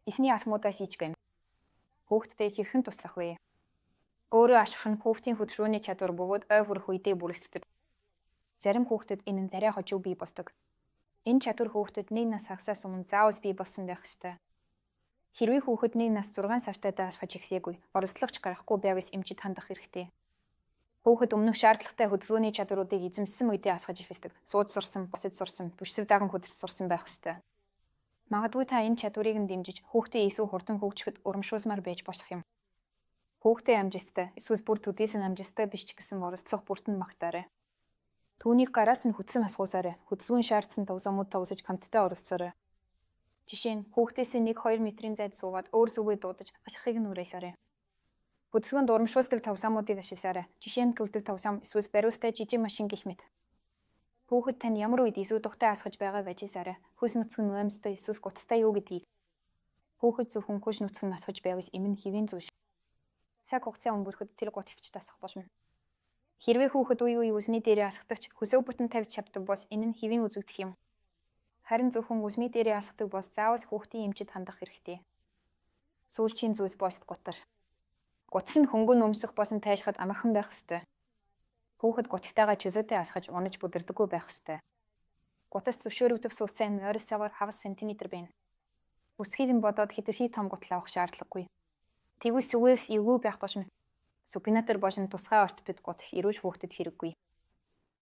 Эсний асмуудаа шийж гэнэ. Хүүхдтэй хэрхэн туслах вэ? Өөрөө ашиглах нь хүүхдийн хөдөлгөөний чадвар бөгөөд ой хүрэх үедээ бүрэлддэг. Зарим хүүхдэд энэ нь тариа хожуу бий болдог. Энэ чадвар хүүхдэд 1 нас хагасаас өмнө заавал бий болсон байх ёстой. Хэрвээ хүүхэд 1 нас 6 сартай даас хож ихсээгүй, оролцогч гарахгүй байвал эмчид хандах хэрэгтэй. Хүүхэд өмнөх шаардлагатай хөдөлгөөний чадваруудыг эзэмссэн үедээ асгаж ивэдэг. Сууд сурсан, босод сурсан, бүсдэр даган хөдөлж сурсан байх ёстой. Магадгүй та энэ чадварыг нь дэмжиж хүүхдээ илүү хурдан хөгжөхөд урамшуулмаар байж болох юм. Хүүхдээ амжилттай, эсвэл бүр төдийс нь амжилттай биш ч гэсэн оролцох бүртэн магтаарай. Түүнийг гараас нь хүдсэн асгуусаарай. Хөдөлгөөний шаардсан тавсамуудаа усаж хамтдаа оролцоорой. Жишээ нь хүүхдээс 1-2 метрийн зайд суугаад өөр зүгээ дуудаж ашихыг нь үрээсээрэй. Хөдөлгөөнд урамшуулдаг тавсамуудыг ашигласаарай. Жишээ нь көлдөг тавсам, эсвэл бариустай жижиг машин гэх мэт. Хүүхэд тань ямар үед илүү тухтай асгаж байгаа вэжисаарай. Хүйс нүцгэн ноомстой эсвэл гуттай юу гэдгийг. Хүүхэд зөвхөн хүйс нүцгэн асгаж байвал энэ нь хэвийн зүйл. Цаг хугацаа өнгөрөхөд тэр гут хөвч тасах болно. Хэрвээ хүүхэд үе үсний дээрээ асгадагч хөсөө бүтэн тавьж чаддаг бол энэ нь хэвийн үзэгдэх юм. Харин зөвхөн үсний дээрээ асгадаг бол заавал хүүхдийн эмчид хандах хэрэгтэй. Сүүлчийн зүйл бол гутар. Гутс нь хөнгөн өмсөх босон тайшхад амархан байх ёстой. Хүүхэд гутгтайгаа чөлөөтэй асгаж унаж бүдэрдэггүй байх ёстой. Гутас зөвшөөрөгдөв суулцаа нь ойролцоогоор хагас сантиметр байна. Үсгийг нь бодоод хэтэрхий том гутал авах шаардлагагүй. Тэгвэл зүгээс эвгүй байх болно. Супинатор болон тусгай ортопед гутах эрүүж хүүхдэд хэрэггүй.